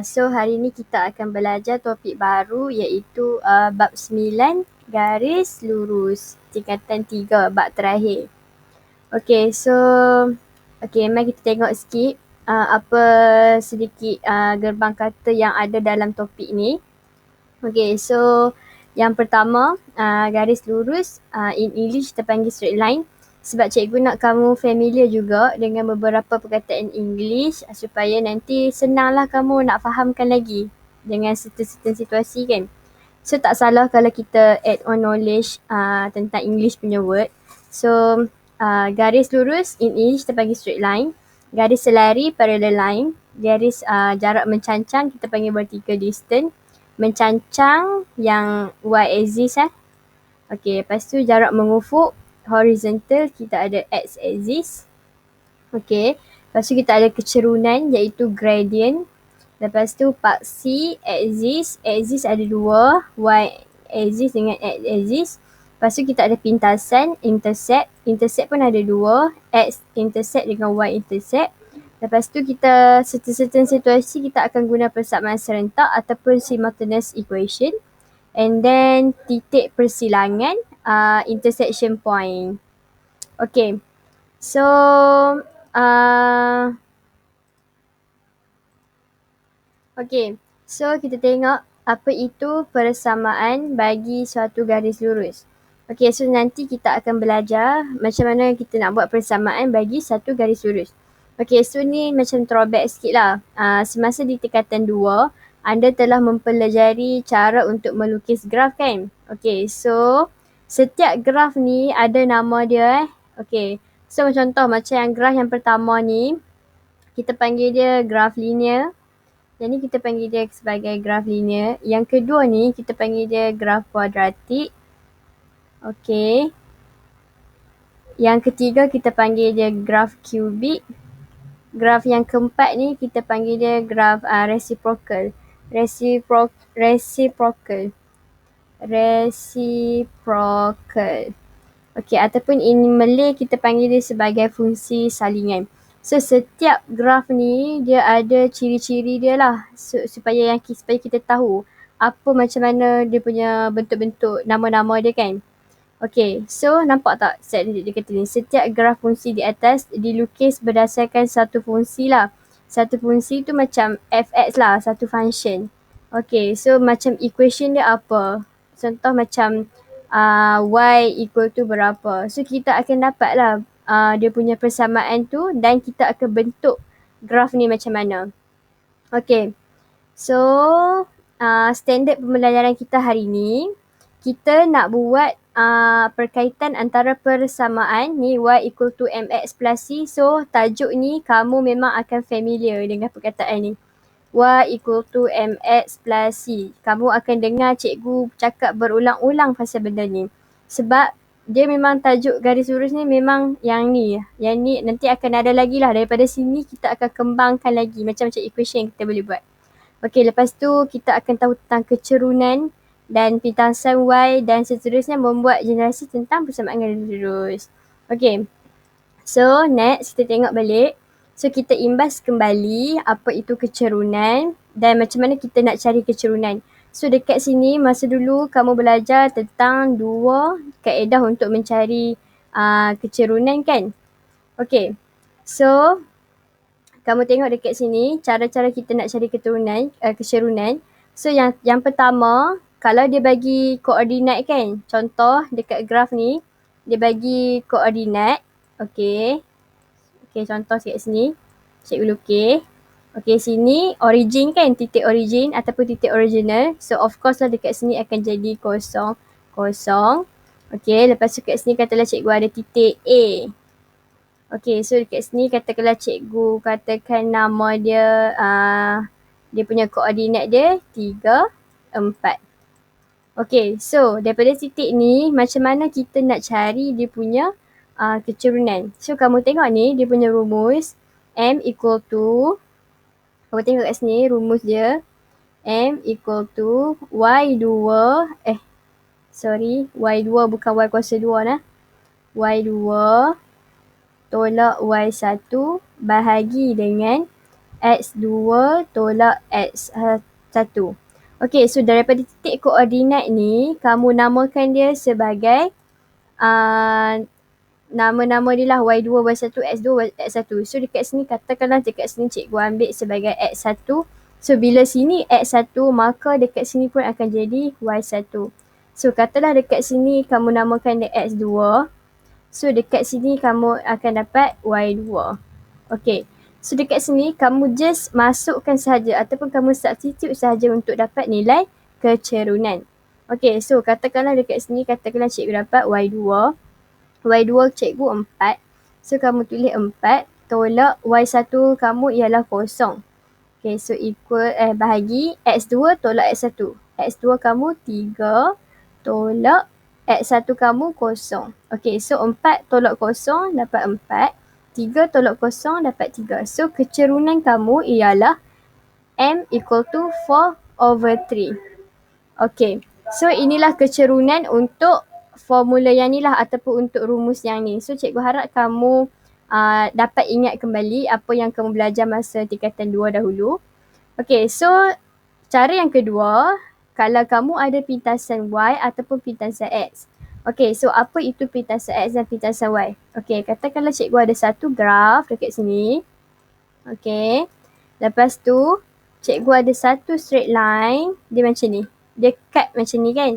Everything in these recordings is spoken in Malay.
So hari ni kita akan belajar topik baru iaitu bab 9 garis lurus tingkatan 3 bab terakhir. Mari kita tengok sikit apa sedikit gerbang kata yang ada dalam topik ni. Yang pertama garis lurus, in English kita panggil straight line. Sebab cikgu nak kamu familiar juga dengan beberapa perkataan English supaya nanti senanglah kamu nak fahamkan lagi dengan certain situasi kan. So tak salah kalau kita add on knowledge tentang English punya word. Garis lurus in English kita panggil straight line. Garis selari parallel line. Garis jarak mencancang kita panggil vertical distance. Mencancang yang y-axis lepas tu jarak mengufuk horizontal kita ada x-axis. Lepas tu kita ada kecerunan iaitu gradient. Lepas tu paksi axis ada dua, y-axis dengan x-axis. Lepas tu kita ada pintasan, intercept pun ada dua, x-intercept dengan y-intercept. Lepas tu kita certain situasi kita akan guna persamaan serentak ataupun simultaneous equation. And then titik persilangan, intersection point. So kita tengok apa itu persamaan bagi suatu garis lurus. So nanti kita akan belajar macam mana kita nak buat persamaan bagi satu garis lurus. So ni macam throwback sikit lah. Semasa di tingkatan 2, anda telah mempelajari cara untuk melukis graf kan? So setiap graf ni ada nama dia So contoh macam yang graf yang pertama ni, kita panggil dia graf linear. Jadi kita panggil dia sebagai graf linear. Yang kedua ni kita panggil dia graf kuadratik. Yang ketiga kita panggil dia graf kubik. Graf yang keempat ni kita panggil dia graf reciprocal. Ataupun in Malay kita panggil dia sebagai fungsi salingan. So setiap graf ni dia ada ciri-ciri dia lah supaya kita tahu apa macam mana dia punya bentuk-bentuk nama-nama dia kan. So nampak tak dia kata ni, setiap graf fungsi di atas dilukis berdasarkan satu fungsi lah. Satu fungsi tu macam fx lah, satu function. So macam equation dia apa? Contoh macam y equal to berapa. So kita akan dapat lah dia punya persamaan tu dan kita akan bentuk graf ni macam mana. So standard pembelajaran kita hari ni, kita nak buat perkaitan antara persamaan ni y equal to mx plus c. So tajuk ni kamu memang akan familiar dengan perkataan ni. Y equal to mx plus c. Kamu akan dengar cikgu cakap berulang-ulang pasal benda ni. Sebab dia memang tajuk garis lurus ni memang yang ni. Yang ni nanti akan ada lagi lah. Daripada sini kita akan kembangkan lagi macam-macam equation yang kita boleh buat. Lepas tu kita akan tahu tentang kecerunan dan pintasan Y dan seterusnya membuat generasi tentang persamaan garis lurus. So next kita tengok balik. So kita imbas kembali apa itu kecerunan dan macam mana kita nak cari kecerunan. So dekat sini masa dulu kamu belajar tentang dua kaedah untuk mencari kecerunan kan. So kamu tengok dekat sini cara-cara kita nak cari kecerunan. So yang pertama, kalau dia bagi koordinat kan, contoh dekat graf ni dia bagi koordinat. Contoh kat sini cikgu lukis. Sini origin kan, titik origin ataupun titik original. So of course lah dekat sini akan jadi kosong. Lepas tu kat sini katalah cikgu ada titik A. So dekat sini katakanlah cikgu katakan nama dia, dia punya koordinat dia 3, 4. So daripada titik ni macam mana kita nak cari dia punya kecerunan. So kamu tengok ni dia punya rumus M equal to, kamu tengok kat sini rumus dia M equal to Y2 bukan Y kuasa 2 lah. Y2 tolak Y1 bahagi dengan X2 tolak X1. Okey, so daripada titik koordinat ni, kamu namakan dia sebagai nama-nama dia lah Y2, Y1, X2, X1. So dekat sini katakanlah dekat sini cikgu ambil sebagai X1. So bila sini X1, maka dekat sini pun akan jadi Y1. So katalah dekat sini kamu namakan dia X2. So dekat sini kamu akan dapat Y2. Okay. So dekat sini kamu just masukkan sahaja ataupun kamu substitute sahaja untuk dapat nilai kecerunan. Okay. So katakanlah dekat sini katakanlah cikgu dapat Y2. Y2 cikgu 4. So kamu tulis 4 tolak Y1 kamu ialah 0. Okay. So equal bahagi X2 tolak X1. X2 kamu 3 tolak X1 kamu 0. Okay, so 4 tolak 0 dapat 4. 3 tolak 0 dapat 3. So kecerunan kamu ialah M equal to 4/3. Okay, so inilah kecerunan untuk formula yang ni lah ataupun untuk rumus yang ni. So cikgu harap kamu dapat ingat kembali apa yang kamu belajar masa tingkatan 2 dahulu. Okay, so cara yang kedua, kalau kamu ada pintasan Y ataupun pintasan X. Okay, so apa itu pintasan X dan pintasan Y? Okay, katakanlah cikgu ada satu graf dekat sini. Okay, lepas tu cikgu ada satu straight line, dia macam ni. Dia cut macam ni kan?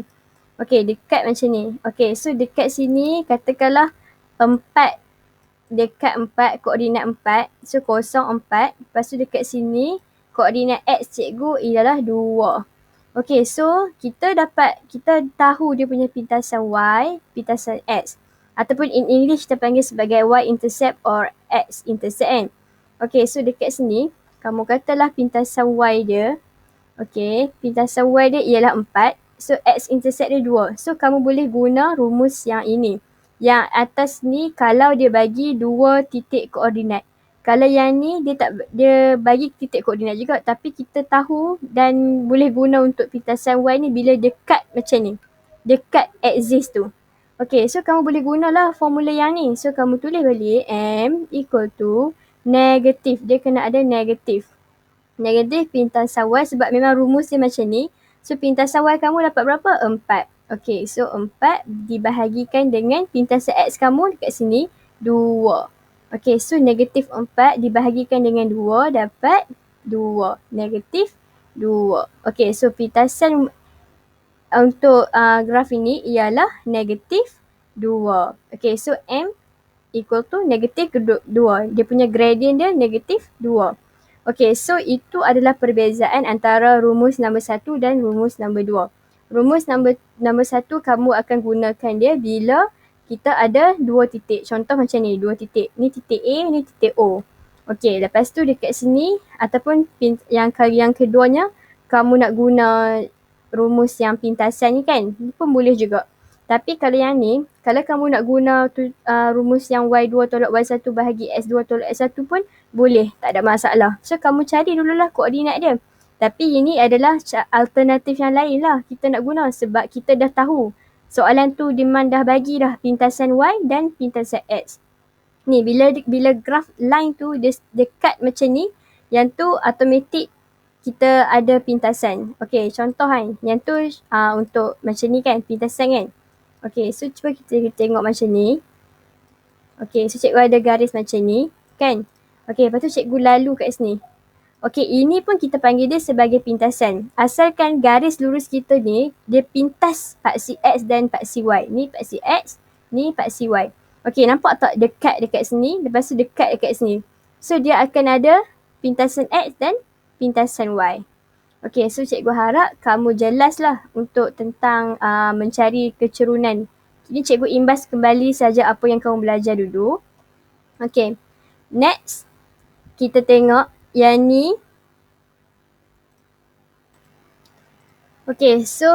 Okay, dia cut macam ni. Okay, so dekat sini katakanlah 4, dekat 4, koordinat 4. So 0, 4. Lepas tu dekat sini, koordinat X cikgu ialah 2. Okay, so kita tahu dia punya pintasan Y, pintasan X. Ataupun in English kita panggil sebagai Y-intercept or X-intercept kan. Okay, so dekat sini, kamu katalah pintasan Y dia. Okay, pintasan Y dia ialah 4. So X-intercept dia 2. So kamu boleh guna rumus yang ini. Yang atas ni kalau dia bagi 2 titik koordinat. Kalau yang ni dia bagi titik koordinat juga, tapi kita tahu dan boleh guna untuk pintasan Y ni bila dia cut macam ni. Dia cut axis tu. Okay, so kamu boleh gunalah formula yang ni. So kamu tulis balik M equal to negatif. Dia kena ada negatif. Negatif pintasan Y sebab memang rumus dia macam ni. So pintasan Y kamu dapat berapa? 4. Okay, so 4 dibahagikan dengan pintasan X kamu dekat sini 2. Okay, so negatif 4 dibahagikan dengan 2 dapat 2. Negatif 2. Okay, so pintasan untuk graf ini ialah negatif 2. Okay, so M equal to negatif 2. Dia punya gradient dia negatif 2. Okay, so itu adalah perbezaan antara rumus nombor 1 dan rumus nombor 2. Rumus nombor 1 kamu akan gunakan dia bila kita ada 2 titik. Contoh macam ni, 2 titik. Ni titik A, ni titik O. Okay, lepas tu dekat sini ataupun yang keduanya kamu nak guna rumus yang pintasan ni kan, ni pun boleh juga. Tapi kalau yang ni, kalau kamu nak guna rumus yang Y2 tolak Y1 bahagi X2 tolak X1 pun boleh, tak ada masalah. So kamu cari dululah koordinat dia. Tapi ini adalah alternatif yang lain lah kita nak guna sebab kita dah tahu. Soalan tu demand dah bagi dah pintasan Y dan pintasan X. Ni bila graf line tu dia cut macam ni, yang tu automatik kita ada pintasan. Okay, contoh kan. Yang tu untuk macam ni kan, pintasan kan. Okay, so cuba kita tengok macam ni. Okay, so cikgu ada garis macam ni kan. Okay, lepas tu cikgu lalu kat sini. Okay, ini pun kita panggil dia sebagai pintasan. Asalkan garis lurus kita ni, dia pintas paksi X dan paksi Y. Ni paksi X, ni paksi Y. Okay, nampak tak dekat dekat sini, lepas tu dekat dekat sini. So, dia akan ada pintasan X dan pintasan Y. Okay, so cikgu harap kamu jelaslah untuk tentang mencari kecerunan. Ini cikgu imbas kembali saja apa yang kamu belajar dulu. Okay, next kita tengok yang ni. Okay, so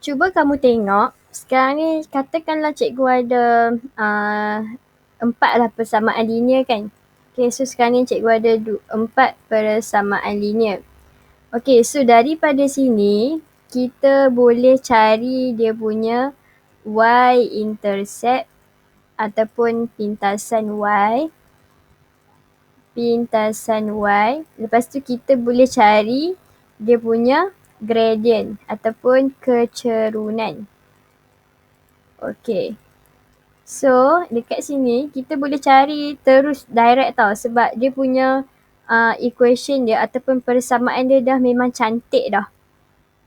cuba kamu tengok. Sekarang ni katakanlah cikgu ada 4 lah persamaan linear kan. Okay, so sekarang ni cikgu ada 4 persamaan linear. Okay, so daripada sini kita boleh cari dia punya Y-intercept ataupun pintasan Y. pintasan Y. Lepas tu kita boleh cari dia punya gradient ataupun kecerunan. Okay. So, dekat sini kita boleh cari terus direct tau sebab dia punya equation dia ataupun persamaan dia dah memang cantik dah.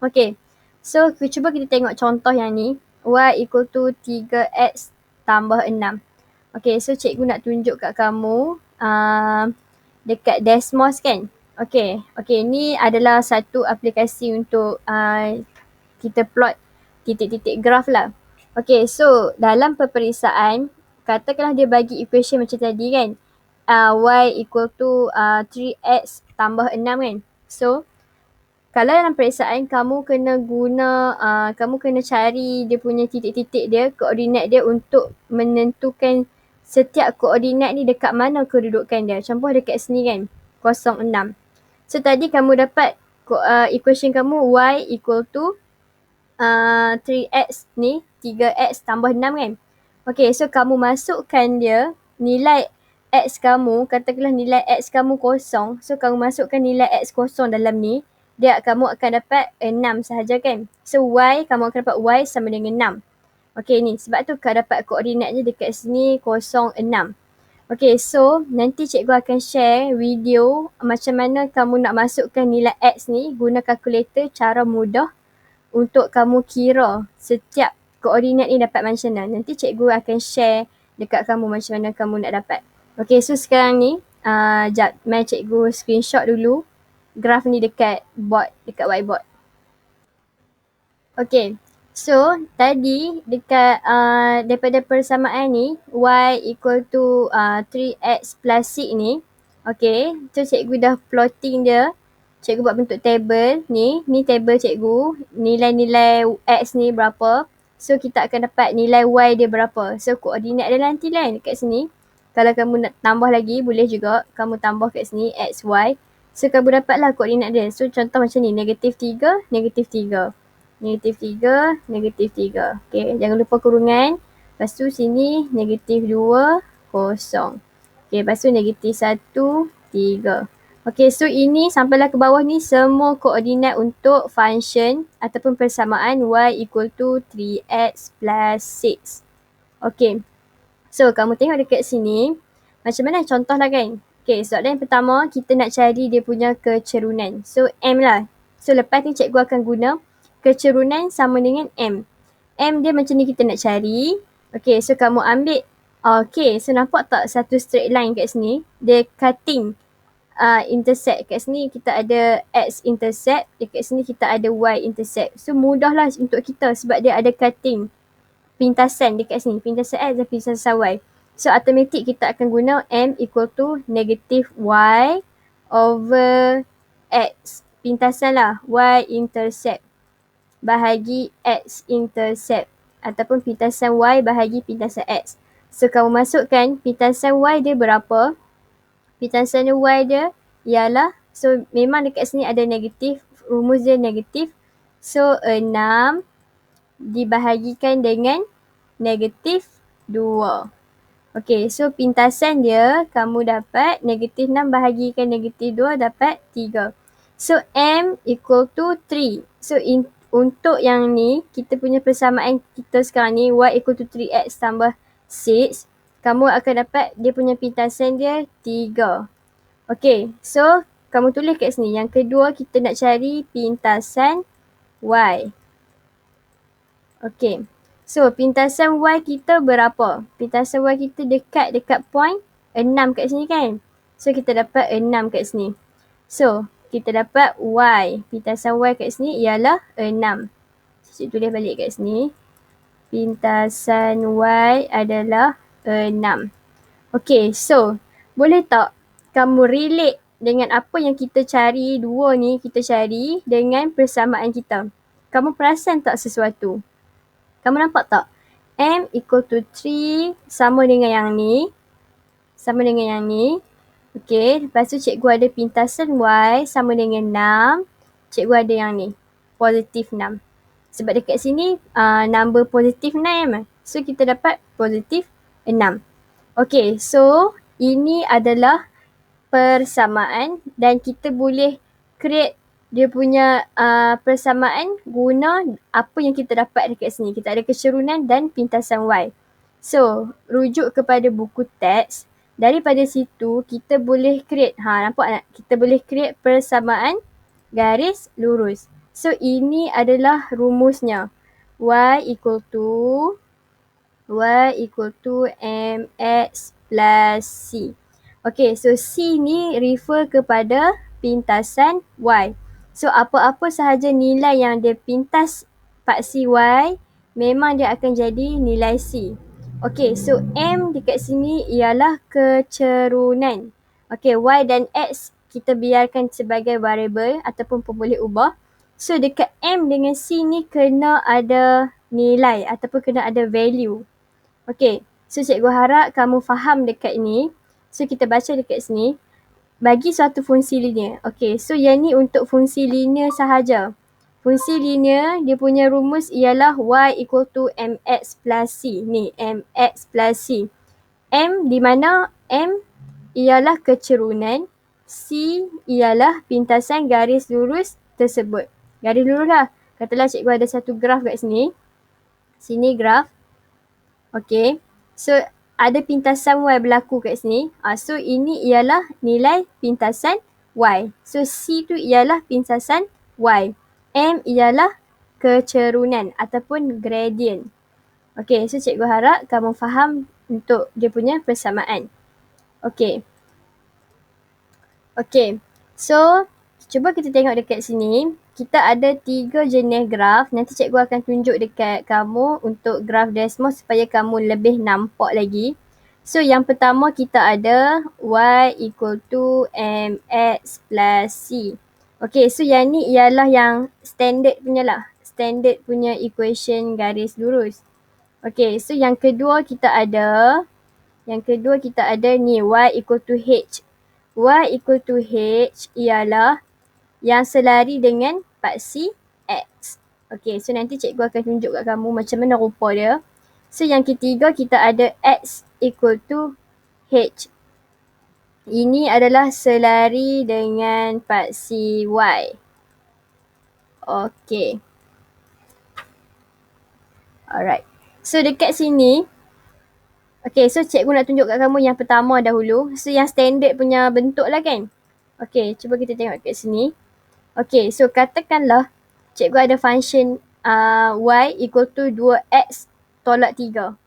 Okay. So, cuba kita tengok contoh yang ni. Y equal to 3x tambah 6. Okay, so cikgu nak tunjuk kat kamu dekat Desmos kan. Okay, ni adalah satu aplikasi untuk kita plot titik-titik graf lah. Okay, so dalam peperiksaan, katakanlah dia bagi equation macam tadi kan. Y equal to 3x tambah 6 kan. So, kalau dalam periksaan kamu kena cari dia punya titik-titik dia, koordinat dia untuk menentukan setiap koordinat ni dekat mana kedudukan dia. Contoh dekat sini kan, 0,6. So tadi kamu dapat equation kamu Y equal to 3x ni, 3x tambah 6 kan. Okay, so kamu masukkan dia, nilai X kamu, katakanlah nilai X kamu kosong. So kamu masukkan nilai X kosong dalam ni, kamu akan dapat 6 sahaja kan. So Y, kamu akan dapat Y sama dengan 6. Okay ni, sebab tu kau dapat koordinatnya dekat sini 0, 6. Okay, so nanti cikgu akan share video macam mana kamu nak masukkan nilai X ni guna kalkulator cara mudah untuk kamu kira setiap koordinat ni dapat macam mana. Nanti cikgu akan share dekat kamu macam mana kamu nak dapat. Okay, so sekarang ni, jap, mari cikgu screenshot dulu graf ni dekat whiteboard. Okay, so tadi dekat daripada persamaan ni, Y equal to 3x plus 6 ni. Okay, so cikgu dah plotting dia. Cikgu buat bentuk table ni. Ni table cikgu. Nilai-nilai X ni berapa. So kita akan dapat nilai Y dia berapa. So koordinat dia nanti lah dekat sini. Kalau kamu nak tambah lagi, boleh juga. Kamu tambah kat sini X, Y. So kamu dapatlah koordinat dia. So contoh macam ni. -3, -3. -3, -3. Okay, jangan lupa kurungan. Lepas tu sini -2, 0. Okay, lepas tu -1, 3. Okay, so ini sampailah ke bawah ni semua koordinat untuk function ataupun persamaan Y equal to 3x plus 6. Okay, so kamu tengok dekat sini. Macam mana contoh lah kan. Okay, soalan yang pertama kita nak cari dia punya kecerunan. So M lah. So lepas ni cikgu akan guna kecerunan sama dengan M. M dia macam ni kita nak cari. Okay, so kamu ambil. Okay, so nampak tak satu straight line kat sini? Dia cutting intercept. Kat sini kita ada X intercept. Dekat sini kita ada Y intercept. So mudahlah untuk kita sebab dia ada cutting. Pintasan dekat sini. Pintasan X dan pintasan Y. So automatic kita akan guna M equal to -Y over X. Pintasan lah. Y intercept bahagi X intercept ataupun pintasan Y bahagi pintasan X. So kamu masukkan pintasan Y dia berapa? Pintasan Y dia ialah, so memang dekat sini ada negatif, rumus dia negatif. So 6 dibahagikan dengan -2. Okay, so pintasan dia kamu dapat -6 bahagikan -2 dapat 3. So M equal to 3. So untuk yang ni, kita punya persamaan kita sekarang ni, Y equal to 3x tambah 6. Kamu akan dapat dia punya pintasan dia 3. Okay, so kamu tulis kat sini. Yang kedua, kita nak cari pintasan Y. Okay, so pintasan Y kita berapa? Pintasan Y kita dekat point 6 kat sini kan? So kita dapat 6 kat sini. So kita dapat Y. Pintasan Y kat sini ialah 6. Cikgu tulis balik kat sini. Pintasan Y adalah 6. Okay, so boleh tak kamu relate dengan apa yang kita cari, dua ni kita cari dengan persamaan kita? Kamu perasan tak sesuatu? Kamu nampak tak? M equal to 3 sama dengan yang ni. Sama dengan yang ni. Okay, lepas tu cikgu ada pintasan Y sama dengan 6. Cikgu ada yang ni, positif 6. Sebab dekat sini number positif 6. So kita dapat positif 6. Okay, so ini adalah persamaan dan kita boleh create dia punya persamaan guna apa yang kita dapat dekat sini. Kita ada kecerunan dan pintasan Y. So, rujuk kepada buku teks. Daripada situ, kita boleh create. Nampak tak? Kita boleh create persamaan garis lurus. So, ini adalah rumusnya. Y equal to mx plus c. Okay, so C ni refer kepada pintasan Y. So, apa-apa sahaja nilai yang dia pintas paksi Y, memang dia akan jadi nilai C. Okay, so M dekat sini ialah kecerunan. Okay, Y dan X kita biarkan sebagai variable ataupun pun boleh ubah. So, dekat M dengan C ni kena ada nilai ataupun kena ada value. Okay, so cikgu harap kamu faham dekat ni. So, kita baca dekat sini. Bagi suatu fungsi linear. Okay, so yang ni untuk fungsi linear sahaja. Fungsi linear, dia punya rumus ialah y equal to mx plus c. Ni, mx plus c. M di mana M ialah kecerunan. C ialah pintasan garis lurus tersebut. Garis lurus lah. Katalah cikgu ada satu graf kat sini. Sini graf. Okay. So, ada pintasan Y berlaku kat sini. So, ini ialah nilai pintasan Y. So, C tu ialah pintasan Y. M ialah kecerunan ataupun gradient. Okay, so cikgu harap kamu faham untuk dia punya persamaan. Okay. Okay, so cuba kita tengok dekat sini. Kita ada 3 jenis graf. Nanti cikgu akan tunjuk dekat kamu untuk graf Desmos supaya kamu lebih nampak lagi. So, yang pertama kita ada y equal to mx plus c. Okay, so yang ni ialah yang standard punya lah. Standard punya equation garis lurus. Okay, so yang kedua kita ada ni y equal to h. Y equal to h ialah yang selari dengan paksi X. Okay, so nanti cikgu akan tunjuk kat kamu macam mana rupa dia. So, yang ketiga kita ada X equal to H. Ini adalah selari dengan paksi Y. Okay. Alright. So, dekat sini, okay, so cikgu nak tunjuk kat kamu yang pertama dahulu. So, yang standard punya bentuk lah kan. Okay, cuba kita tengok kat sini. Okay, so katakanlah cikgu ada function y equal to 2x tolak 3.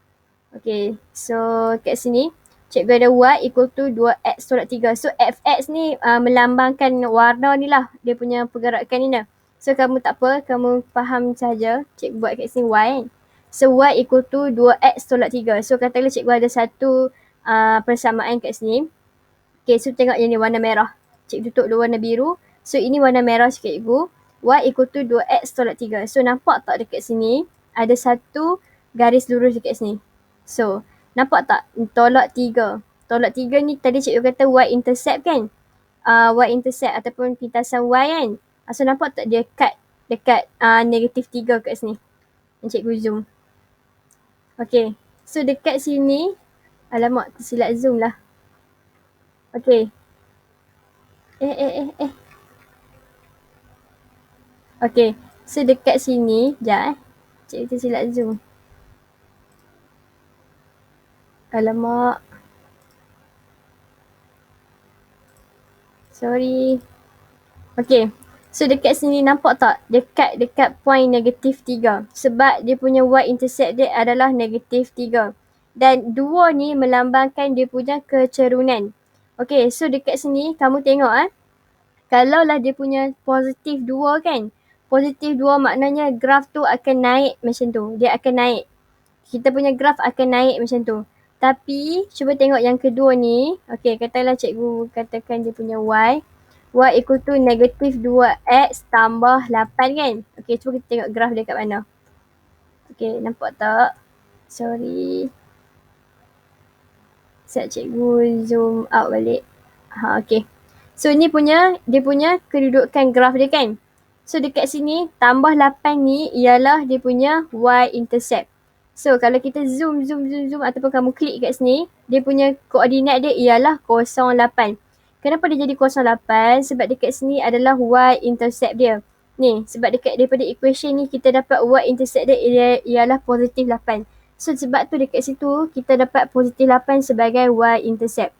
Okay, so kat sini cikgu ada y equal to 2x tolak 3. So fx ni melambangkan warna ni lah. Dia punya pergerakan ni lah. So kamu tak apa, kamu faham saja. Cikgu buat kat sini y kan. So y equal to 2x tolak 3. So katakanlah cikgu ada satu persamaan kat sini. Okay, so tengok yang ni warna merah. Cikgu tutup dulu warna biru. So, ini warna merah cikgu. Y equal to 2x tolak 3. So, nampak tak dekat sini? Ada satu garis lurus dekat sini. So, nampak tak? Tolak 3. Tolak 3 ni tadi cikgu kata y intercept kan? Y intercept ataupun pintasan y kan? So, nampak tak dia cut dekat negatif 3 kat sini? Yang cikgu zoom. Okay. So, dekat sini. Alamak, tersilap zoom lah. Okay. Okay, so dekat sini, sekejap Cikgu tersilap zoom. Alamak. Sorry. Okay, so dekat sini nampak tak? Dekat point negatif 3. Sebab dia punya y-intercept dia adalah negatif 3. Dan 2 ni melambangkan dia punya kecerunan. Okay, so dekat sini kamu tengok kalaulah dia punya positif 2 kan? Positif 2 maknanya graf tu akan naik macam tu. Dia akan naik. Kita punya graf akan naik macam tu. Tapi, cuba tengok yang kedua ni. Okay, katalah cikgu katakan dia punya y. Y equal to negatif 2x tambah 8 kan? Okay, cuba kita tengok graf dia kat mana. Okay, nampak tak? Sorry. Sekejap cikgu zoom out balik. Okay. So, ni dia punya kedudukan graf dia kan? So, dekat sini, tambah 8 ni ialah dia punya y-intercept. So, kalau kita zoom ataupun kamu klik kat sini, dia punya koordinat dia ialah 0, 8. Kenapa dia jadi 0,8? Sebab dekat sini adalah y-intercept dia. Ni, sebab dekat daripada equation ni kita dapat y-intercept dia ialah positif 8. So sebab tu dekat situ kita dapat positif 8 sebagai y-intercept.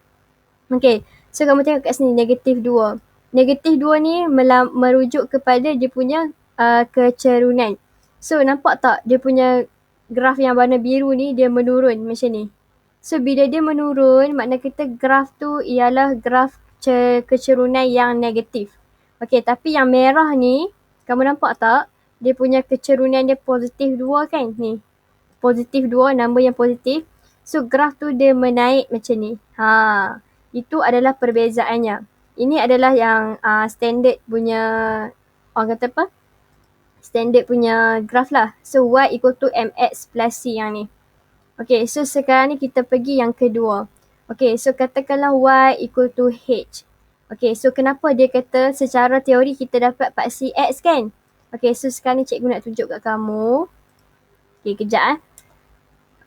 Okay, so kamu tengok kat sini negatif 2. Negatif 2 ni merujuk kepada dia punya kecerunan. So nampak tak dia punya graf yang warna biru ni dia menurun macam ni. So bila dia menurun makna kita graf tu ialah graf kecerunan yang negatif. Okay, tapi yang merah ni kamu nampak tak dia punya kecerunan dia positif 2 kan ni. Positif 2, nombor yang positif. So graf tu dia menaik macam ni. Itu adalah perbezaannya. Ini adalah yang standard punya, orang kata apa? Standard punya graf lah. So y equal to mx plus c yang ni. Okay, so sekarang ni kita pergi yang kedua. Okay, so katakanlah y equal to h. Okay, so kenapa dia kata secara teori kita dapat paksi x kan? Okay, so sekarang ni cikgu nak tunjuk kat kamu. Okay, kejap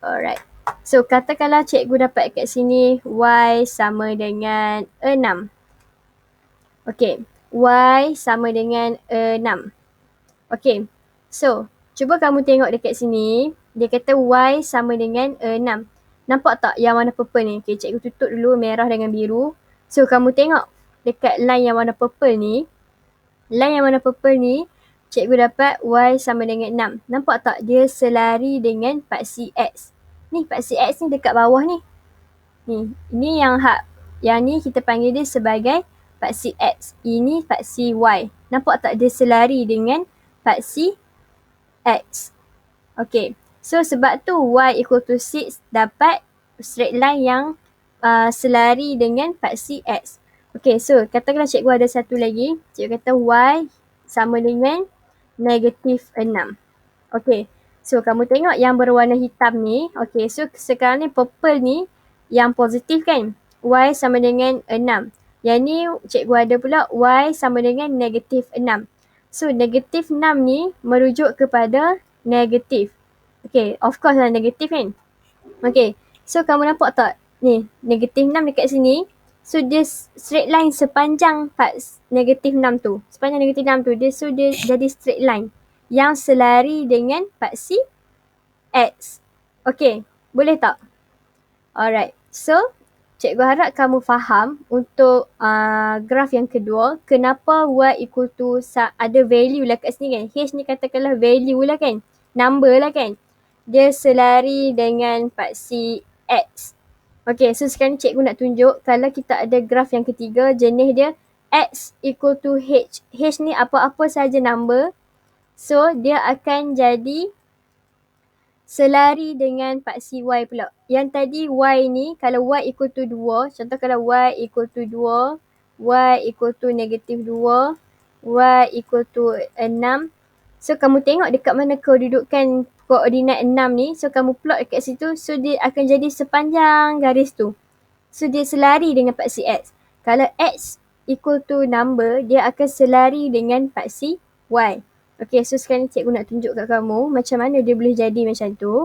Alright. So katakanlah cikgu dapat kat sini y sama dengan 6. Okay, y sama dengan 6. Okay, so cuba kamu tengok dekat sini. Dia kata y sama dengan 6. Nampak tak yang warna purple ni? Okay, cikgu tutup dulu merah dengan biru. So kamu tengok dekat line yang warna purple ni. Line yang warna purple ni, cikgu dapat y sama dengan 6. Nampak tak dia selari dengan paksi x. Ni paksi x ni dekat bawah ni. Ini yang ni kita panggil dia sebagai paksi x. Ini paksi y. Nampak tak dia selari dengan paksi x. Okay. So sebab tu y equal to 6 dapat straight line yang selari dengan paksi x. Okay, so katakanlah cikgu ada satu lagi. Cikgu kata y sama dengan negatif 6. Okay, so kamu tengok yang berwarna hitam ni. Okay, so sekarang ni purple ni yang positif kan. Y sama dengan 6. Yang ni cikgu ada pula y sama dengan negatif 6. So negatif 6 ni merujuk kepada negatif. Okay, of course lah negatif kan. Okay, so kamu nampak tak? Ni, negatif 6 dekat sini. So dia straight line sepanjang negatif 6 tu. Sepanjang negatif 6 tu, dia jadi straight line yang selari dengan paksi x. Okay, boleh tak? Alright, so cikgu harap kamu faham untuk graf yang kedua, kenapa y equal to ada value lah kat sini kan. H ni katakanlah value lah kan. Number lah kan. Dia selari dengan paksi x. Okay, so sekarang cikgu nak tunjuk kalau kita ada graf yang ketiga, jenis dia x equal to h. H ni apa-apa sahaja number. So, dia akan jadi selari dengan paksi y pula. Yang tadi y ni, kalau y equal to 2, contoh kalau y equal to 2, y equal to negatif 2, y equal to 6. So, kamu tengok dekat mana kedudukan koordinat 6 ni. So, kamu plot dekat situ. So, dia akan jadi sepanjang garis tu. So, dia selari dengan paksi x. Kalau x equal to number, dia akan selari dengan paksi y. Okay, so sekarang cikgu nak tunjuk kat kamu macam mana dia boleh jadi macam tu.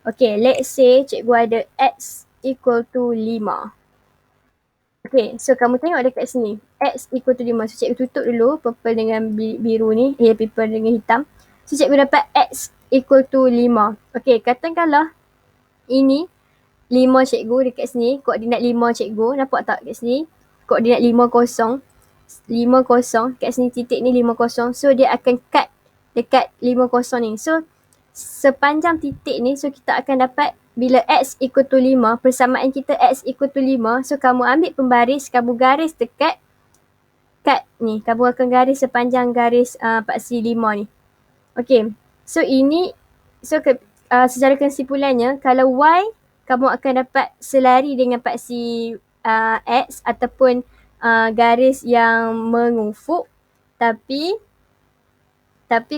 Okay, let's say cikgu ada x equal to 5. Okay, so kamu tengok dekat sini. X equal to 5. So cikgu tutup dulu purple dengan biru ni. Purple dengan hitam. So cikgu dapat x equal to 5. Okay, katakanlah ini 5 cikgu dekat sini. Koordinat 5 cikgu. Nampak tak kat sini? Koordinat 50. 50. Kat sini titik ni 50. So dia akan cut dekat 50 ni. So sepanjang titik ni, so kita akan dapat bila x equal to 5, persamaan kita x equal to 5. So kamu ambil pembaris, kamu garis dekat cut ni. Kamu akan garis sepanjang garis paksi 5 ni. Okay. So ini, secara kesimpulannya, kalau y, kamu akan dapat selari dengan paksi x ataupun garis yang mengufuk. Tapi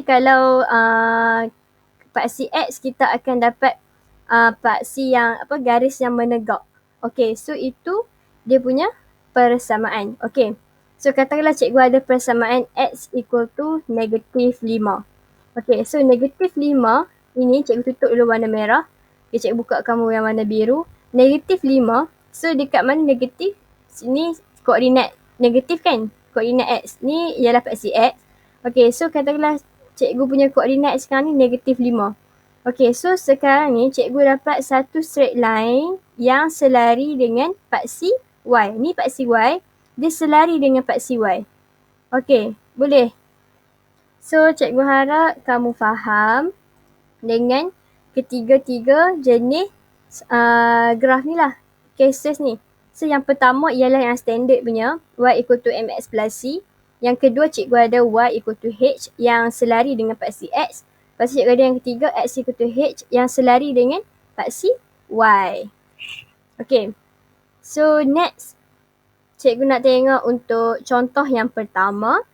kalau paksi x, kita akan dapat paksi yang garis yang menegak. Okay, so itu dia punya persamaan. Okay, so katakanlah cikgu ada persamaan x equal to negatif 5. Okay, so negatif 5 ini cikgu tutup dulu warna merah. Okay, cikgu buka kamu yang warna biru. Negatif 5, so dekat mana negatif? Sini koordinat negatif kan? Koordinat X ni ialah paksi X. Okay, so katakanlah cikgu punya koordinat sekarang ni negatif 5. Okay, so sekarang ni cikgu dapat satu straight line yang selari dengan paksi Y. Ni paksi Y, dia selari dengan paksi Y. Okay, boleh? So, cikgu harap kamu faham dengan ketiga-tiga jenis graf ni lah, cases ni. So, yang pertama ialah yang standard punya, Y equal to mx plus c. Yang kedua, cikgu ada Y equal to h yang selari dengan paksi x. Lepas tu cikgu ada yang ketiga, x equal to h yang selari dengan paksi y. Okay. So, next, cikgu nak tengok untuk contoh yang pertama.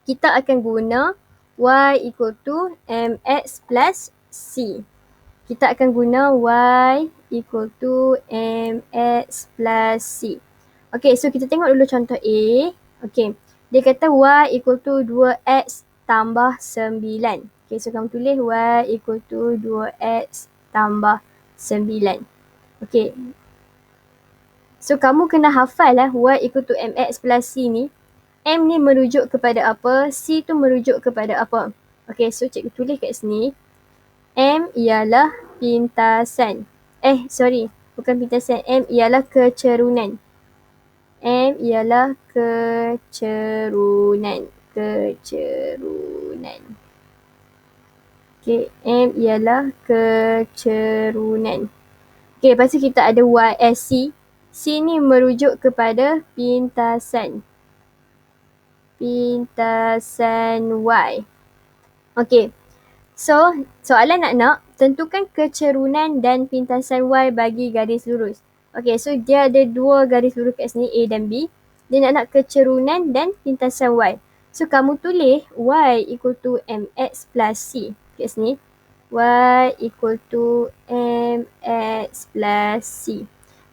Kita akan guna y equal to mx plus c. Kita akan guna y equal to mx plus c. Okay, so kita tengok dulu contoh A. Okay, dia kata y equal to 2x tambah 9. Okay, so kamu tulis y equal to 2x tambah 9. Okay. So, kamu kena hafal lah y equal to mx plus c ni. M ni merujuk kepada apa, C tu merujuk kepada apa. Okay, so cikgu tulis kat sini. M ialah pintasan. Bukan pintasan. M ialah kecerunan. M ialah kecerunan. Okay, M ialah kecerunan. Okay, lepas tu kita ada C. C ni merujuk kepada pintasan. Pintasan Y. Okay. So, soalan nak tentukan kecerunan dan pintasan Y bagi garis lurus. Okay, so dia ada dua garis lurus kat sini, A dan B. Dia nak kecerunan dan pintasan Y. So, kamu tulis Y equal to mx plus C kat sini. Y equal to mx plus C.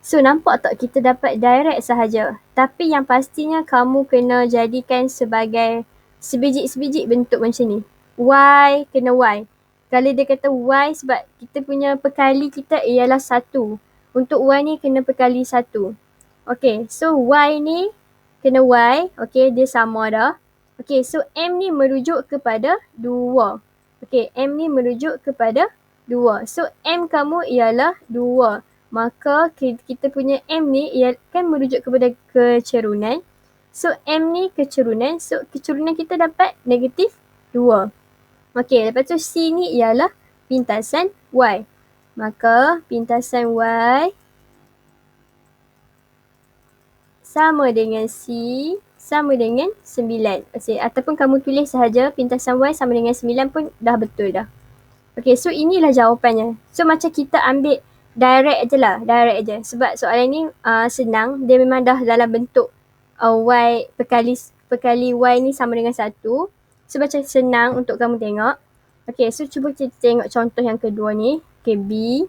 So, nampak tak kita dapat direct sahaja. Tapi yang pastinya kamu kena jadikan sebagai sebiji-sebiji bentuk macam ni. Y kena Y. Kalau dia kata Y sebab kita punya perkali kita ialah 1. Untuk Y ni kena perkali 1. Okay, so Y ni kena Y. Okay, dia sama dah. Okay, so M ni merujuk kepada 2. Okay, M ni merujuk kepada 2. So, M kamu ialah 2. Maka kita punya M ni kan merujuk kepada kecerunan. So, M ni kecerunan. So, kecerunan kita dapat negatif 2. Okey, lepas tu C ni ialah pintasan Y. Maka, pintasan Y sama dengan C sama dengan 9. Ataupun kamu tulis sahaja pintasan Y sama dengan 9 pun dah betul dah. Okey, so inilah jawapannya. So, macam kita ambil direct je. Sebab soalan ni senang. Dia memang dah dalam bentuk Y perkali Y ni sama dengan 1. So, macam senang untuk kamu tengok. Okay, so cuba kita tengok contoh yang kedua ni. Okay, B.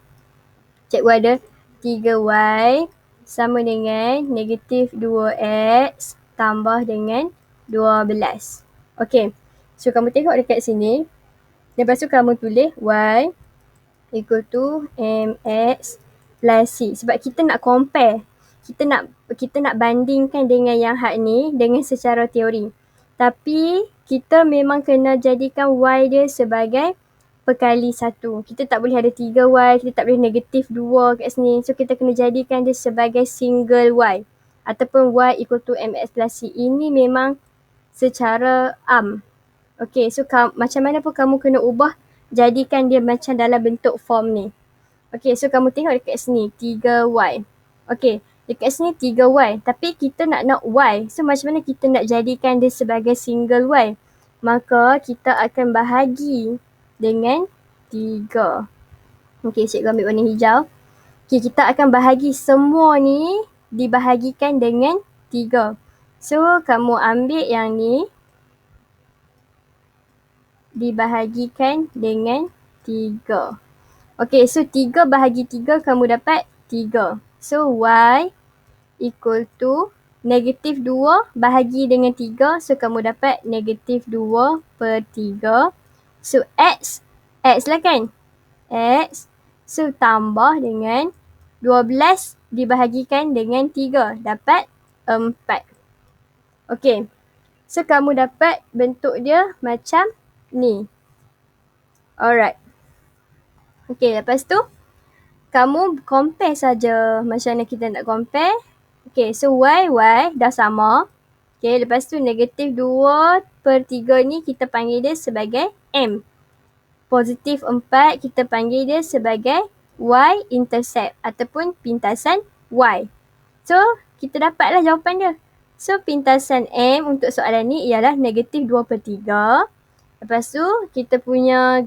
Cikgu ada 3Y sama dengan negatif 2X tambah dengan 12. Okay, so kamu tengok dekat sini. Lepas tu kamu tulis Y equal to mx plus c. Sebab kita nak compare. Kita nak bandingkan dengan yang hak ni dengan secara teori. Tapi kita memang kena jadikan Y dia sebagai perkali 1. Kita tak boleh ada 3Y, kita tak boleh negatif 2 kat sini. So kita kena jadikan dia sebagai single Y. Ataupun Y equal to mx plus c. Ini memang secara Okay, so macam mana pun kamu kena ubah, jadikan dia macam dalam bentuk form ni. Okay, so kamu tengok dekat sini, 3Y. Okay, dekat sini 3Y. Tapi kita nak Y. So, macam mana kita nak jadikan dia sebagai single Y? Maka, kita akan bahagi dengan 3. Okay, cikgu ambil warna hijau. Okay, kita akan bahagi semua ni dibahagikan dengan 3. So, kamu ambil yang ni dibahagikan dengan 3. Okay, so 3 bahagi 3 kamu dapat 3. So, Y equal to negatif 2 bahagi dengan 3. So, kamu dapat negatif 2 per 3. So, X lah kan? X. So, tambah dengan 12 dibahagikan dengan 3. Dapat 4. Okay. So, kamu dapat bentuk dia macam ni. Alright. Okay, lepas tu, kamu compare saja macam mana kita nak compare. Okay, so y dah sama. Okay, lepas tu negatif 2/3 ni kita panggil dia sebagai M. Positif 4 kita panggil dia sebagai y-intercept ataupun pintasan y. So, kita dapatlah jawapan dia. So, pintasan M untuk soalan ni ialah negatif 2/3. Lepas tu, kita punya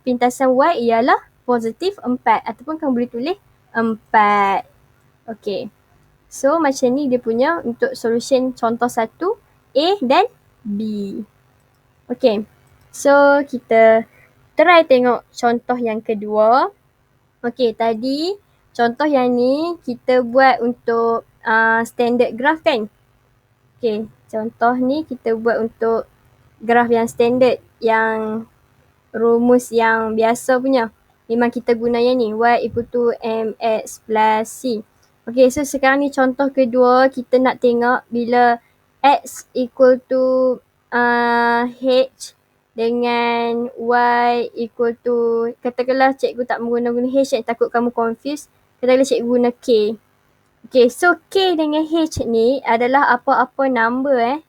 pintasan Y ialah positif 4. Ataupun kamu boleh tulis 4. Okay. So, macam ni dia punya untuk solution contoh 1, A dan B. Okay. So, kita try tengok contoh yang kedua. Okay, tadi contoh yang ni kita buat untuk standard graph kan? Okay, contoh ni kita buat untuk graf yang standard, yang rumus yang biasa punya. Memang kita guna yang ni, y equal to mx plus c. Okay, so sekarang ni contoh kedua, kita nak tengok bila x equal to h dengan y equal to, katakanlah cikgu tak guna h, takut kamu confuse. Katakanlah cikgu guna k. Okay, so K dengan H ni adalah apa-apa number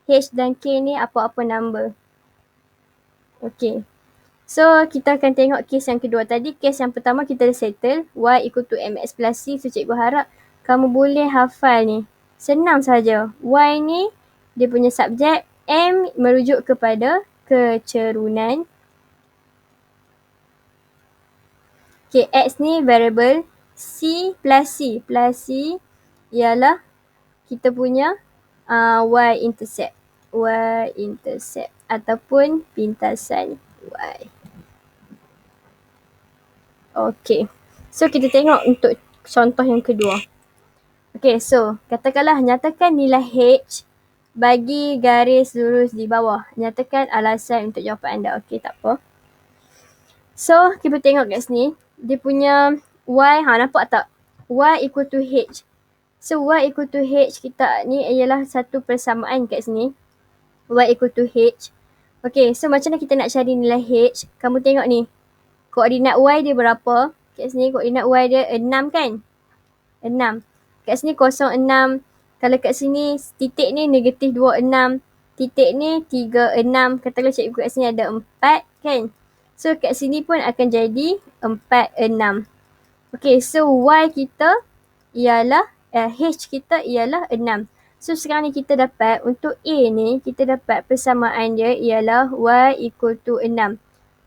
H dan K ni apa-apa number. Okay. So, kita akan tengok case yang kedua. Tadi case yang pertama kita dah settle. Y equal to mx plus c. So, cikgu harap kamu boleh hafal ni. Senang saja. Y ni dia punya subjek. M merujuk kepada kecerunan. Okay, X ni variable. C plus C. Plus C ialah kita punya y-intercept. Y-intercept ataupun pintasan Y. Okay. So, kita tengok untuk contoh yang kedua. Okay, so katakanlah nyatakan nilai H bagi garis lurus di bawah. Nyatakan alasan untuk jawapan anda. Okay, tak apa. So, kita tengok kat sini. Dia punya Y, nampak tak? Y equal to H. So, Y equal to H kita ni ialah satu persamaan kat sini. Y equal to H. Okay, so macam mana kita nak cari nilai H? Kamu tengok ni. Koordinat Y dia berapa? Kat sini koordinat Y dia 6 kan? 6. Kat sini 0,6. Kalau kat sini titik ni negatif 26. Titik ni 36. Katakanlah cikgu kat sini ada 4 kan? So, kat sini pun akan jadi 46. Okay, so Y kita ialah, H kita ialah 6. So, sekarang ni kita dapat, untuk A ni, kita dapat persamaan dia ialah Y equal to 6.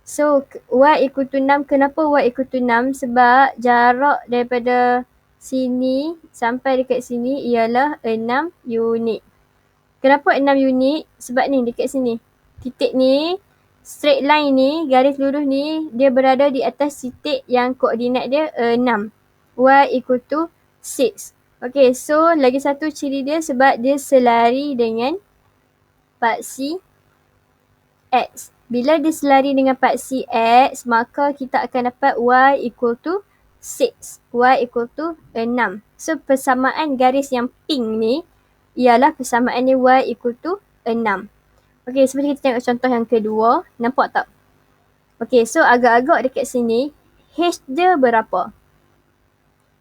So, Y equal to 6. Kenapa Y equal to 6? Sebab jarak daripada sini sampai dekat sini ialah 6 unit. Kenapa 6 unit? Sebab ni, dekat sini. Titik ni, straight line ni, garis lurus ni, dia berada di atas titik yang koordinat dia 6. Y equal to 6. Okay, so lagi satu ciri dia sebab dia selari dengan paksi X. Bila dia selari dengan paksi X, maka kita akan dapat Y equal to 6. Y equal to 6. So, persamaan garis yang pink ni ialah persamaan dia Y equal to 6. Okay, seperti kita tengok contoh yang kedua. Nampak tak? Okay, so agak-agak dekat sini, H dia berapa?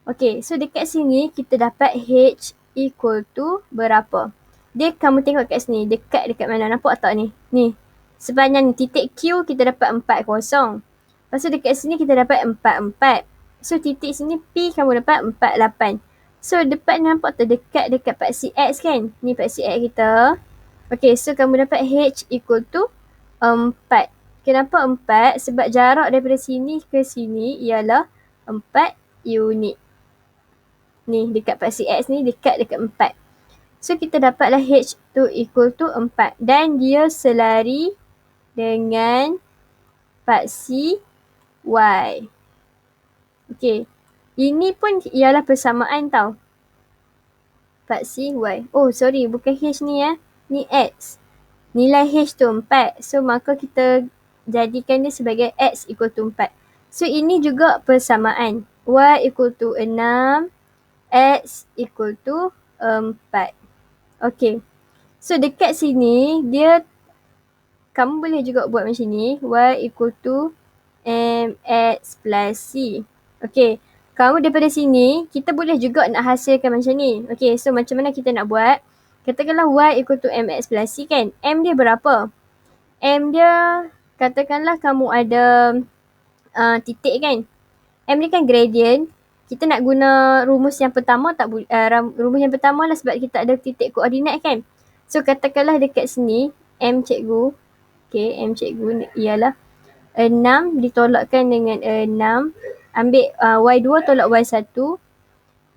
Okay, so dekat sini kita dapat H equal to berapa? Dia kamu tengok kat sini, dekat mana? Nampak tak ni? Ni. Sepanjang titik Q kita dapat 40. Lepas tu dekat sini kita dapat 44. So titik sini P kamu dapat 48. So depan nampak tak dekat paksi X kan? Ni paksi X kita. Okay, so kamu dapat H equal to 4. Kenapa 4? Sebab jarak daripada sini ke sini ialah 4 unit. Ni dekat paksi X ni dekat 4. So kita dapatlah H tu equal to 4. Dan dia selari dengan paksi Y. Okay. Ini pun ialah persamaan tau. Paksi Y. Oh sorry, bukan H ni Ni X. Nilai H tu 4. So maka kita jadikan dia sebagai X equal to 4. So ini juga persamaan. Y equal to 6. X equal to 4. Okay. So dekat sini, kamu boleh juga buat macam ni. Y equal to mx plus c. Okay. Kamu daripada sini, kita boleh juga nak hasilkan macam ni. Okay, so macam mana kita nak buat? Katakanlah y equal to mx plus c kan. M dia berapa? M dia, katakanlah kamu ada titik kan. M ni kan gradient. Kita nak guna rumus yang pertama tak boleh. Rumus yang pertama lah sebab kita ada titik koordinat kan. So katakanlah dekat sini M cikgu. Okay, M cikgu ialah 6 ditolakkan dengan 6. Ambil Y2 tolak Y1.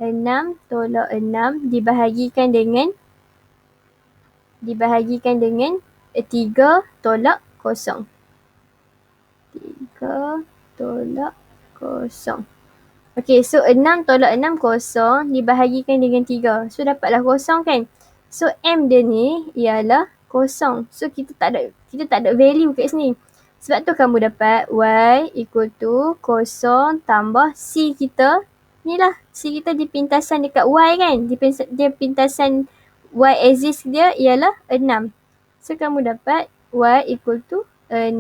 6 tolak 6 dibahagikan dengan 3 tolak 0. 3 tolak 0. Okay, so 6 tolak 6 kosong dibahagikan dengan 3. So dapatlah kosong kan. So M dia ni ialah kosong. So kita tak ada value kat sini. Sebab tu kamu dapat Y equal to kosong tambah C kita. Ni lah, C kita di pintasan dekat Y kan. Dia pintasan Y axis dia ialah 6. So kamu dapat Y equal to 6.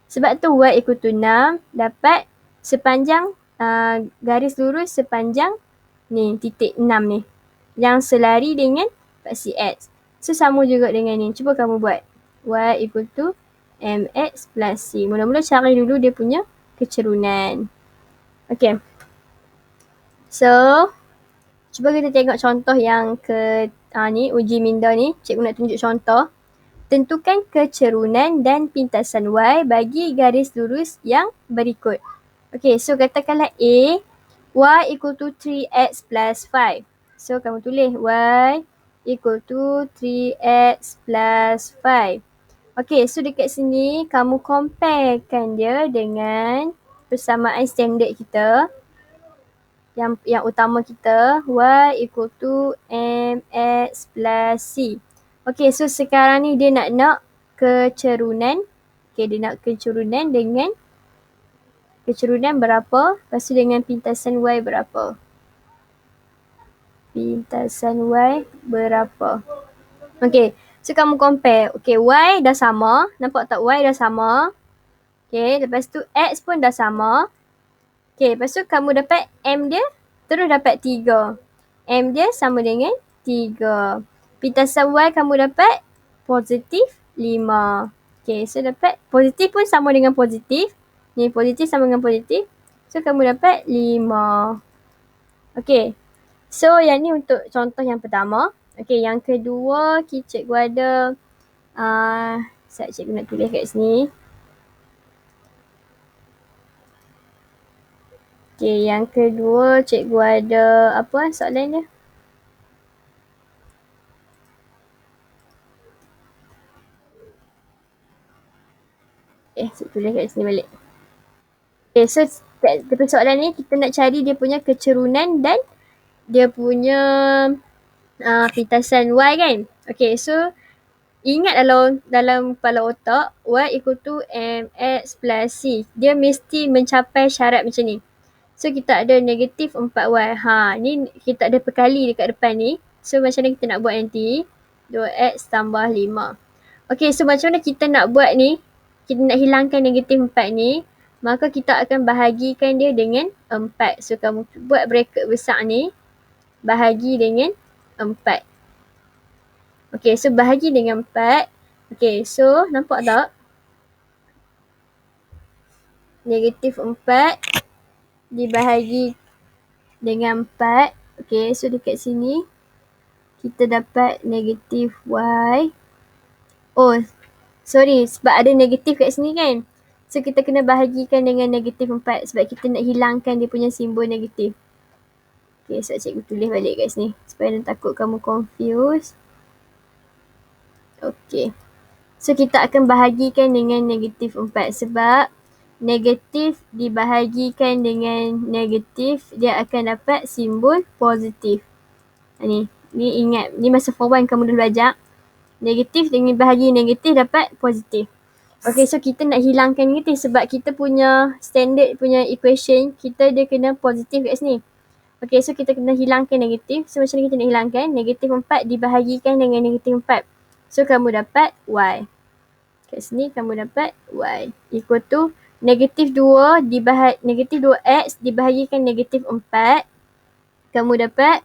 Sebab tu Y equal to 6 dapat sepanjang garis lurus sepanjang ni titik 6 ni yang selari dengan paksi X. So sama juga dengan ni. Cuba kamu buat. Y equal to mx plus c. Mula-mula cari dulu dia punya kecerunan. Okay. So cuba kita tengok contoh yang ni uji minda ni. Cikgu nak tunjuk contoh. Tentukan kecerunan dan pintasan Y bagi garis lurus yang berikut. Okay, so katakanlah A, Y equal to 3x plus 5. So, kamu tulis Y equal to 3x plus 5. Okay, so dekat sini, kamu comparekan dia dengan persamaan standard kita. Yang utama kita, Y equal to mx plus c. Okay, so sekarang ni dia nak kecerunan. Okay, dia nak kecerunan dengan kecerunan berapa? Lepas tu dengan pintasan Y berapa? Pintasan Y berapa? Okay, so kamu compare. Okay, Y dah sama. Nampak tak? Y dah sama. Okay, lepas tu X pun dah sama. Okay, lepas tu kamu dapat M dia. Terus dapat 3. M dia sama dengan 3. Pintasan Y kamu dapat positif 5. Okay, so dapat positif pun sama dengan positif. Ni positif sama dengan positif. So, kamu dapat 5. Okay. So, yang ni untuk contoh yang pertama. Okay, yang kedua, cikgu ada cikgu nak tulis kat sini. Okay, yang kedua, cikgu ada apa soalan dia? Cikgu tulis kat sini balik. Okay, so daripada soalan ni kita nak cari dia punya kecerunan dan dia punya pintasan Y kan. Okay, so ingat dalam kepala otak Y equal to mx plus c. Dia mesti mencapai syarat macam ni. So kita ada negatif 4Y. Ni kita ada perkali dekat depan ni. So macam mana kita nak buat nanti? 2x tambah 5. Okay, so macam mana kita nak buat ni? Kita nak hilangkan negatif 4 ni. Maka kita akan bahagikan dia dengan 4. So kamu buat bracket besar ni. Bahagi dengan 4. Okay, so bahagi dengan 4. Okay, so nampak tak? Negatif 4 dibahagi dengan 4. Okay, so dekat sini kita dapat negatif Y. Oh, sorry, sebab ada negatif kat sini kan. So, kita kena bahagikan dengan negatif 4 sebab kita nak hilangkan dia punya simbol negatif. Okay, so cikgu tulis balik kat sini supaya takut kamu confused. Okay. So, kita akan bahagikan dengan negatif 4 sebab negatif dibahagikan dengan negatif, dia akan dapat simbol positif. Ni ingat, ni masa form 1 kamu dah belajar. Negatif dengan bahagi negatif dapat positif. Okay, so kita nak hilangkan negatif sebab kita punya standard punya equation, kita dia kena positif kat sini. Okay, so kita kena hilangkan negatif. So macam ni kita nak hilangkan. Negatif 4 dibahagikan dengan negatif 4. So kamu dapat Y. Kat sini kamu dapat Y equal to negatif 2x dibahagikan negatif 4. Kamu dapat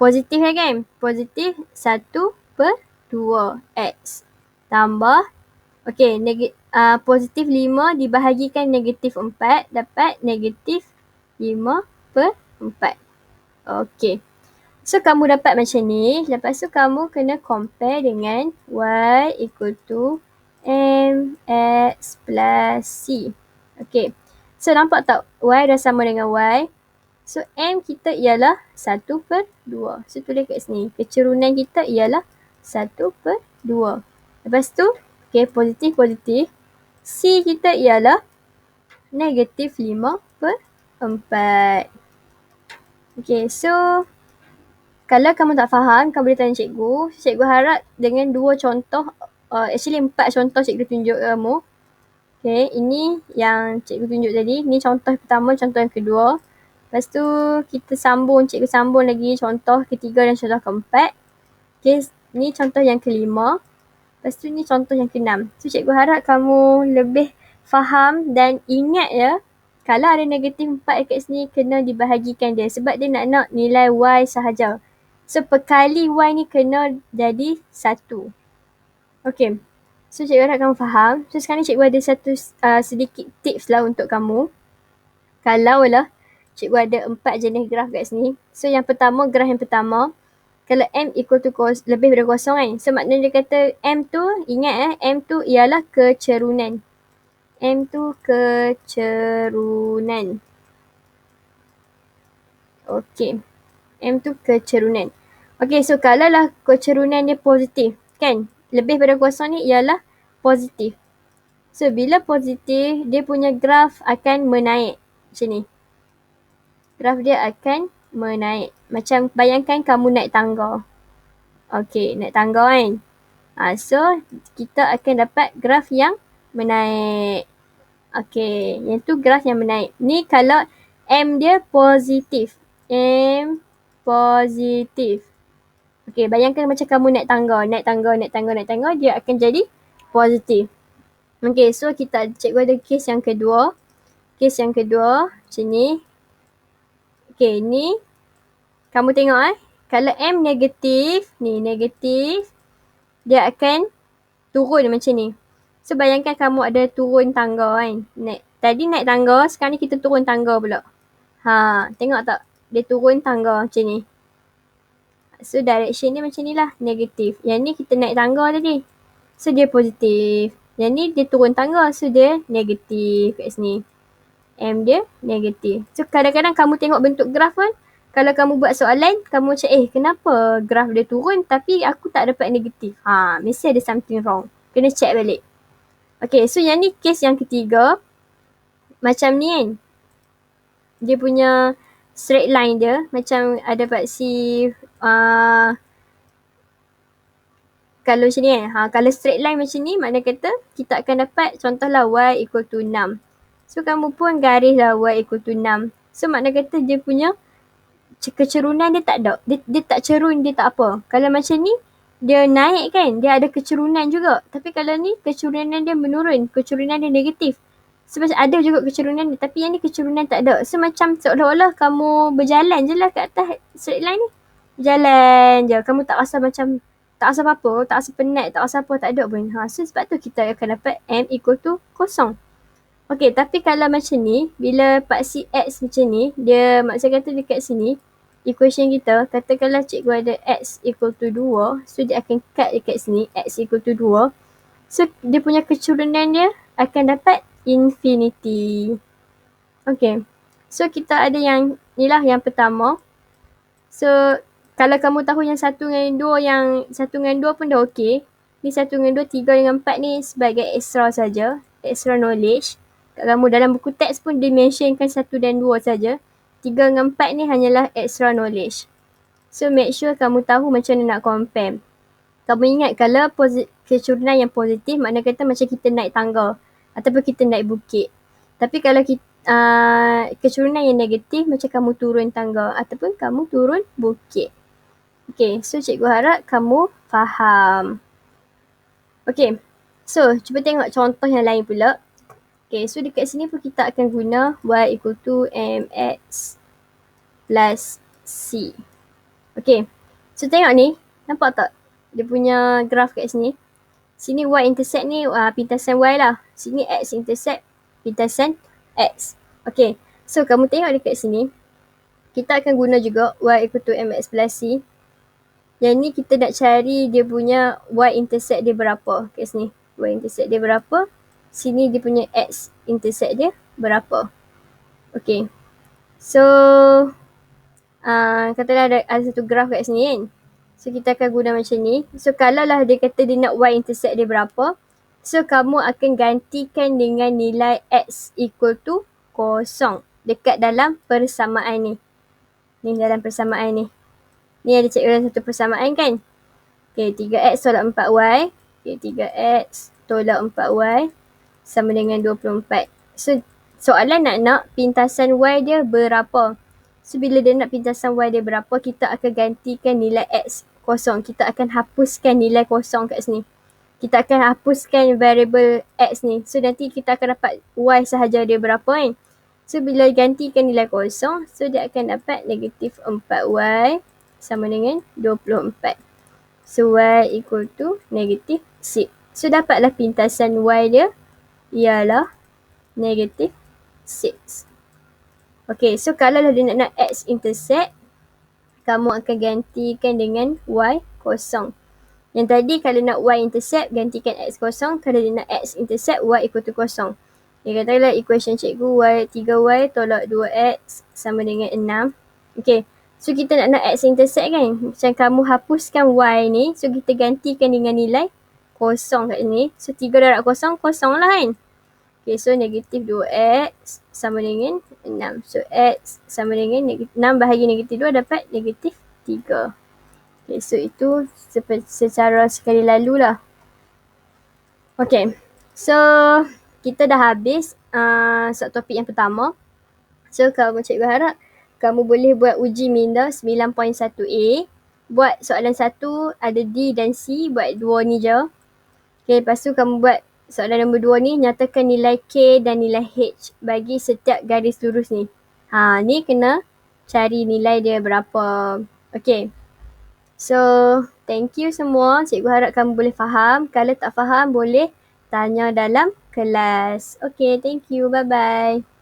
positif kan? Positif 1/2x. Tambah. Okay, positif 5 dibahagikan negatif 4. Dapat negatif 5/4. Okay. So kamu dapat macam ni. Lepas tu kamu kena compare dengan Y equal to mx plus c. Okay. So nampak tak? Y dah sama dengan Y. So M kita ialah 1/2. So tulis kat sini. Kecerunan kita ialah 1/2. Lepas tu, okay, positif. C kita ialah negatif 5/4. Okay, so kalau kamu tak faham, kamu boleh tanya cikgu. Cikgu harap dengan 2 contoh, actually 4 contoh cikgu tunjuk kamu. Okay, ini yang cikgu tunjuk tadi. Ni contoh pertama, contoh yang kedua. Lepas tu kita cikgu sambung lagi contoh ketiga dan contoh keempat. Okay, ni contoh yang kelima. Lepas tu ni contoh yang keenam. So cikgu harap kamu lebih faham dan ingat ya, kalau ada negatif 4 kat sini, kena dibahagikan dia. Sebab dia nak nilai Y sahaja. So perkali Y ni kena jadi 1. Okay. So cikgu harap kamu faham. So sekarang ni cikgu ada satu sedikit tips lah untuk kamu. Kalau lah cikgu ada 4 jenis graf kat sini. So yang pertama, graf yang pertama. Kalau M equal to lebih daripada kosong kan. So maknanya dia kata M tu, ingat M tu ialah kecerunan. M tu kecerunan. Okay. M tu kecerunan. Okay, so kalau lah kecerunan dia positif, kan? Lebih pada kosong ni ialah positif. So, bila positif, dia punya graf akan menaik. Macam ni. Graf dia akan menaik. Macam bayangkan kamu naik tangga. Okay, naik tangga kan? So, kita akan dapat graf yang menaik. Okay, yang tu graf yang menaik. Ni kalau M dia positif. M positif. Okay, bayangkan macam kamu naik tangga, dia akan jadi positif. Okay, so cikgu ada kes yang kedua. Kes yang kedua, macam ni. Okay, ni. Kamu tengok kalau M negatif, ni negatif, dia akan turun macam ni. So, bayangkan kamu ada turun tangga kan. Tadi naik tangga, sekarang ni kita turun tangga pula. Tengok tak? Dia turun tangga macam ni. So, direction dia macam ni lah, negatif. Yang ni kita naik tangga tadi. So, dia positif. Yang ni dia turun tangga, so dia negatif kat sini. M dia negatif. So, kadang-kadang kamu tengok bentuk graf kan, kalau kamu buat soalan, kamu macam, kenapa graf dia turun tapi aku tak dapat negatif? Mesti ada something wrong. Kena check balik. Okay, so yang ni case yang ketiga. Macam ni kan. Dia punya straight line dia macam ada paksi kalau macam ni kan. Kalau straight line macam ni, makna kata kita akan dapat contohlah Y equal to 6. So kamu pun garis lah Y equal to 6. So makna kata dia punya kecerunan dia tak ada. Dia tak cerun, dia tak apa. Kalau macam ni, dia naik kan, dia ada kecerunan juga. Tapi kalau ni, kecerunan dia menurun. Kecerunan dia negatif. So macam ada juga kecerunan dia, tapi yang ni kecerunan tak ada. So macam seolah-olah kamu berjalan je lah kat atas straight line ni. Jalan je. Kamu tak rasa macam, tak rasa apa-apa, tak rasa penat, tak rasa apa, tak ada pun. So sebab tu kita akan dapat M equal to kosong. Okay, tapi kalau macam ni, bila paksi X macam ni, dia maksud kata dekat sini, equation kita, katakanlah cikgu ada X equal to 2, so dia akan cut dekat sini, X equal to 2. So, dia punya kecerunan dia akan dapat infinity. Okay. So, kita ada yang, ni lah yang pertama. So, kalau kamu tahu yang 1 dengan 2, yang 1 dengan 2 pun dah okay. Ni 1 dengan 2, 3 dengan 4 ni sebagai extra saja, extra knowledge. Kat kamu dalam buku teks pun dia mentionkan 1 dan 2 saja. 3 dengan 4 ni hanyalah extra knowledge. So, make sure kamu tahu macam mana nak compare. Kamu ingat kalau kecerunan yang positif, makna kata macam kita naik tangga ataupun kita naik bukit. Tapi kalau keturunan yang negatif macam kamu turun tangga ataupun kamu turun bukit. Okay, so cikgu harap kamu faham. Okay, so cuba tengok contoh yang lain pula. Okay, so dekat sini pun kita akan guna y equal to mx plus c. Okay, so tengok ni, nampak tak dia punya graf kat sini? Sini y intersect ni pintasan y lah. Sini x intersect pintasan x. Okay, so kamu tengok dekat sini, kita akan guna juga y equal to mx plus c. Yang ni kita nak cari dia punya y intersect dia berapa kat sini. Y intersect dia berapa, sini dia punya x intersect dia berapa. Okay, so katalah ada satu graf kat sini kan. So kita akan guna macam ni. So kalau lah dia kata dia nak y intersect dia berapa, so kamu akan gantikan dengan nilai x equal to 0 dekat dalam persamaan ni. Ni dalam persamaan ni. Ni ada cikgu dalam satu persamaan kan. Okay, 3x tolak 4y. Okay, 3x tolak 4y sama dengan 24. So soalan nak pintasan y dia berapa. So bila dia nak pintasan y dia berapa, kita akan gantikan nilai x kosong. Kita akan hapuskan nilai kosong kat sini. Kita akan hapuskan variable x ni. So nanti kita akan dapat y sahaja dia berapa kan. So bila gantikan nilai kosong, so dia akan dapat negatif 4y sama dengan 24. So y equal to negatif 6. So dapatlah pintasan y dia ialah negatif 6. Okay, so kalau dia nak x intersect, kamu akan gantikan dengan y kosong. Yang tadi kalau nak y intercept, gantikan x kosong. Kalau dia nak x intercept, y equal to kosong. Dia katalah equation cikgu 3y tolak 2x sama dengan 6. Okay, so kita nak x intercept kan. Macam kamu hapuskan y ni, so kita gantikan dengan nilai kosong kat sini. So 3 darab kosong, kosong lah kan. Okay, so negatif 2x sama dengan 6. So x sama dengan 6 bahagi negatif 2 dapat negatif 3. Okay, so itu secara sekali lalu lah. Okay, so kita dah habis topik yang pertama. So kamu cikgu harap kamu boleh buat uji minda 9.1a. Buat soalan 1 ada D dan C, buat 2 ni je. Okay, lepas tu kamu buat soalan nombor 2 ni, nyatakan nilai K dan nilai H bagi setiap garis lurus ni. Ni kena cari nilai dia berapa. Okay. So, thank you semua. Cikgu harap kamu boleh faham. Kalau tak faham, boleh tanya dalam kelas. Okay, thank you. Bye-bye.